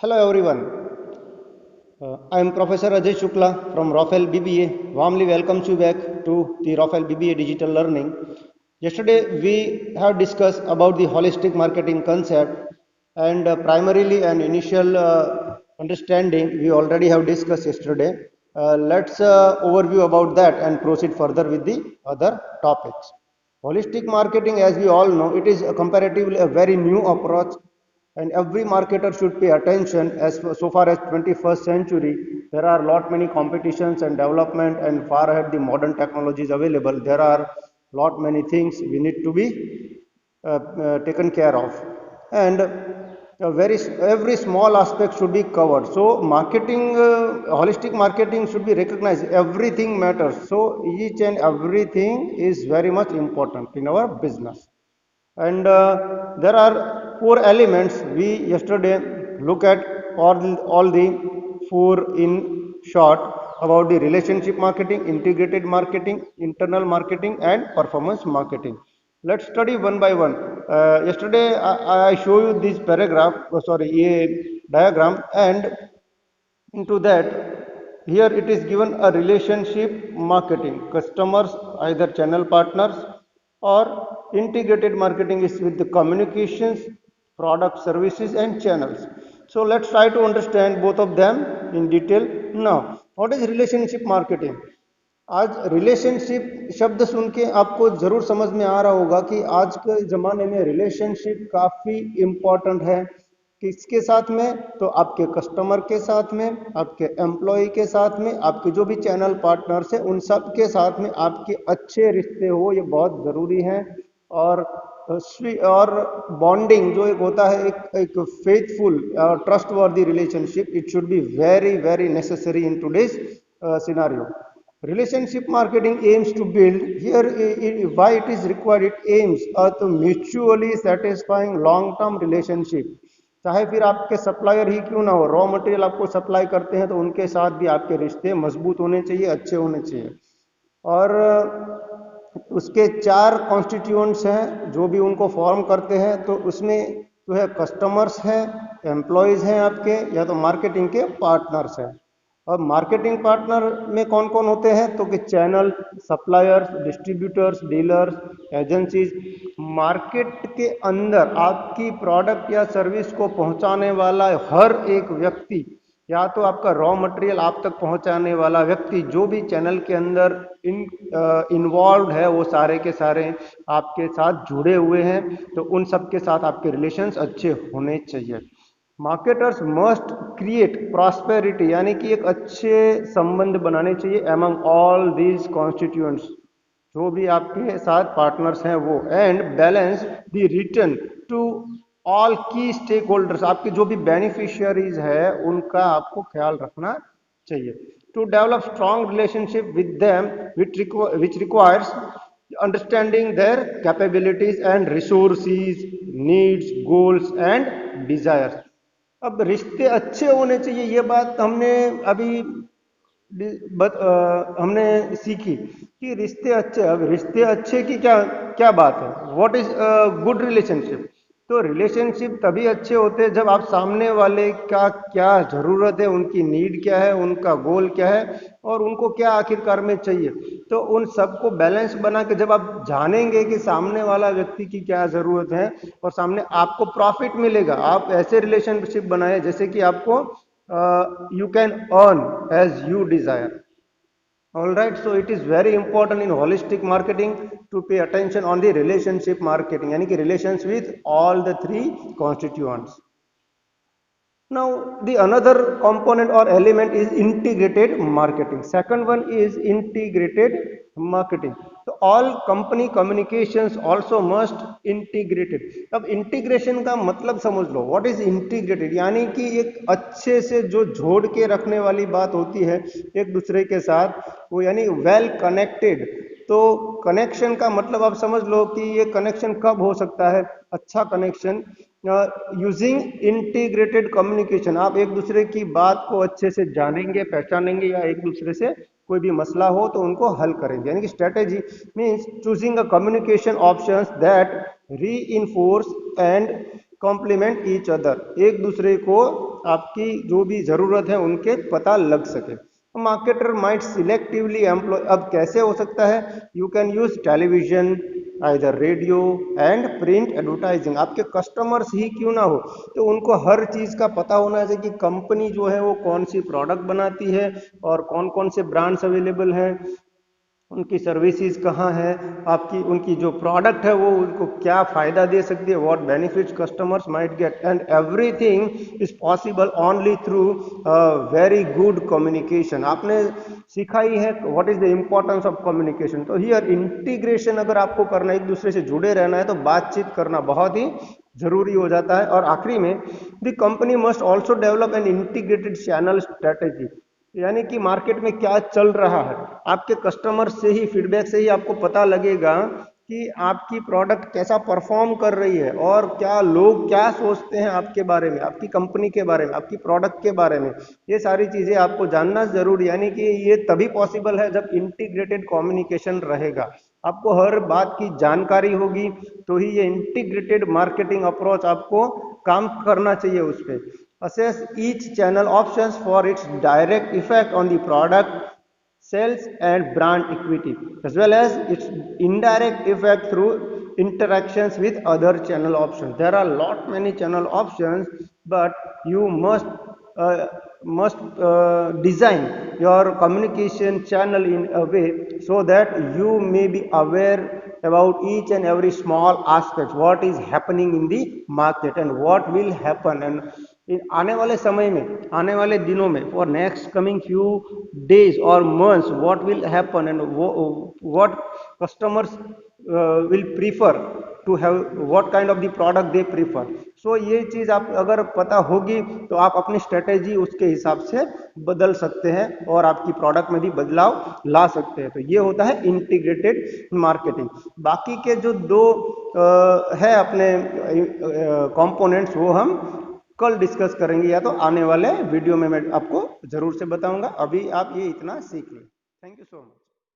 Hello everyone. I am Professor Ajay Shukla from Rafael BBA. Warmly welcomes you back to the Rafael BBA Digital Learning. Yesterday we have discussed about the holistic marketing concept and primarily an initial understanding we already have discussed yesterday. Let's overview about that and proceed further with the other topics. Holistic marketing, as we all know, it is a comparatively a very new approach, and every marketer should pay attention. As so far as 21st century, there are lot many competitions and development, and far ahead the modern technologies available. There are lot many things we need to be taken care of, and every small aspect should be covered. So marketing, holistic marketing should be recognized. Everything matters. So each and everything is very much important in our business. And there are four elements we yesterday look at all the four in short about the relationship marketing, integrated marketing, internal marketing, and performance marketing. Let's study one by one. Yesterday I show you this paragraph, sorry, a diagram, and into that here it is given a relationship marketing, customers either channel partners, or integrated marketing is with the communications, product, services, and channels. So let's try to understand both of them in detail. Now, what is relationship marketing? आज relationship शब्द सुन के आपको जरूर समझ में आ रहा होगा कि आज के ज़माने में रिलेशनशिप काफ़ी इम्पॉर्टेंट है। किसके साथ में? तो आपके कस्टमर के साथ में, आपके एम्प्लॉय के साथ में, आपके जो भी चैनल पार्टनर्स हैं उन सब के साथ में आपके अच्छे रिश्ते हो, ये बहुत ज़रूरी हैं। और और बॉन्डिंग जो एक होता है, एक फेथफुल और ट्रस्ट वर्दी relationship, it should be very very necessary in today's scenario. Relationship marketing aims to build here, why it is required, it aims at mutually satisfying long term relationship. चाहे फिर आपके सप्लायर ही क्यों ना हो, raw material आपको supply करते हैं तो उनके साथ भी आपके रिश्ते मजबूत होने चाहिए, अच्छे होने चाहिए. और उसके चार कॉन्स्टिट्यूएंट्स हैं जो भी उनको फॉर्म करते हैं. तो उसमें जो है कस्टमर्स हैं, एम्प्लॉयज़ हैं आपके, या तो मार्केटिंग के पार्टनर्स हैं. और मार्केटिंग पार्टनर में कौन कौन होते हैं? तो कि channel, suppliers, distributors, dealers, agencies. Market के अंदर आपकी प्रोडक्ट या सर्विस को पहुंचाने वाला हर एक व्यक्ति, या तो आपका रॉ मटेरियल आप तक पहुंचाने वाला व्यक्ति, जो भी चैनल के अंदर इन्वॉल्व है, वो सारे के सारे आपके साथ जुड़े हुए हैं. तो उन सब के साथ आपके रिलेशंस अच्छे होने चाहिए. मार्केटर्स मस्ट क्रिएट प्रॉस्पेरिटी, यानी कि एक अच्छे संबंध बनाने चाहिए एमंग ऑल दीज कॉन्स्टिट्यूएंट्स, जो भी आपके साथ पार्टनर्स हैं वो. And balance the return to all की स्टेक होल्डर्स, आपके जो भी बेनिफिशियरीज है उनका आपको ख्याल रखना चाहिए. To develop strong relationship with them which requires understanding their capabilities and resources, needs, goals and desires. अब रिश्ते अच्छे होने चाहिए, ये बात हमने अभी हमने सीखी कि रिश्ते अच्छे. अब रिश्ते अच्छे की क्या क्या बात है? What is good relationship? तो रिलेशनशिप तभी अच्छे होते हैं जब आप सामने वाले का क्या ज़रूरत है, उनकी नीड क्या है, उनका गोल क्या है, और उनको क्या आखिरकार में चाहिए. तो उन सबको बैलेंस बना के जब आप जानेंगे कि सामने वाला व्यक्ति की क्या ज़रूरत है और सामने आपको प्रॉफिट मिलेगा, आप ऐसे रिलेशनशिप बनाए जैसे कि आपको you can earn as you desire. All right, so it is very important in holistic marketing to pay attention on the relationship marketing, यानी कि relations with all the three constituents. Now the another component or element is integrated marketing. Second one is integrated marketing. So all company communications also must integrated. अब integration का मतलब समझ लो, what is integrated, यानी कि एक अच्छे से जो जोड़ के रखने वाली बात होती है एक दूसरे के साथ, वो यानी वेल कनेक्टेड. तो कनेक्शन का मतलब आप समझ लो कि ये कनेक्शन कब हो सकता है? अच्छा कनेक्शन यूजिंग इंटीग्रेटेड कम्युनिकेशन. आप एक दूसरे की बात को अच्छे से जानेंगे, पहचानेंगे, या एक दूसरे से कोई भी मसला हो तो उनको हल करेंगे. यानी कि strategy means choosing a communication options that reinforce and complement each other, एक दूसरे को आपकी जो भी ज़रूरत है उनके पता लग सके। मार्केटर माइट सिलेक्टिवली एम्प्लॉय, अब कैसे हो सकता है? You can use television, either radio and print advertising. आपके कस्टमर्स ही क्यों ना हो, तो उनको हर चीज़ का पता होना चाहिए कि कंपनी जो है वो कौन सी प्रोडक्ट बनाती है और कौन कौन से ब्रांड्स अवेलेबल हैं, उनकी सर्विसेज कहाँ है, आपकी उनकी जो प्रोडक्ट है वो उनको क्या फ़ायदा दे सकती है, what benefits customers might get, and everything is possible only through very good communication. आपने सीखा ही है what is the importance of communication. तो हियर इंटीग्रेशन अगर आपको करना, एक दूसरे से जुड़े रहना है तो बातचीत करना बहुत ही जरूरी हो जाता है। और आखिरी में, the company must also develop an integrated channel strategy, यानी कि मार्केट में क्या चल रहा है, आपके कस्टमर से ही, फीडबैक से ही आपको पता लगेगा कि आपकी प्रोडक्ट कैसा परफॉर्म कर रही है और क्या लोग क्या सोचते हैं आपके बारे में, आपकी कंपनी के बारे में, आपकी प्रोडक्ट के बारे में। ये सारी चीज़ें आपको जानना जरूरी, यानी कि ये तभी पॉसिबल है जब इंटीग्रेटेड कम्युनिकेशन रहेगा। आपको हर बात की जानकारी होगी तो ही ये इंटीग्रेटेड मार्केटिंग अप्रोच आपको काम करना चाहिए उस पर। Assess each channel options for its direct effect on the product, sales and brand equity, as well as its indirect effect through interactions with other channel options. There are lot many channel options, but you must design your communication channel in a way so that you may be aware about each and every small aspect, what is happening in the market and what will happen, and आने वाले समय में, आने वाले दिनों में, for next coming few days और months, what will happen and what customers will prefer to have, what kind of the product they prefer. So ये चीज़ आप अगर पता होगी तो आप अपनी स्ट्रेटेजी उसके हिसाब से बदल सकते हैं और आपकी प्रोडक्ट में भी बदलाव ला सकते हैं। तो ये होता है इंटीग्रेटेड मार्केटिंग। बाकी के जो दो है अपने कंपोनेंट्स, वो हम कल डिस्कस करेंगे या तो आने वाले वीडियो में मैं आपको जरूर से बताऊंगा। अभी आप ये इतना सीख लें।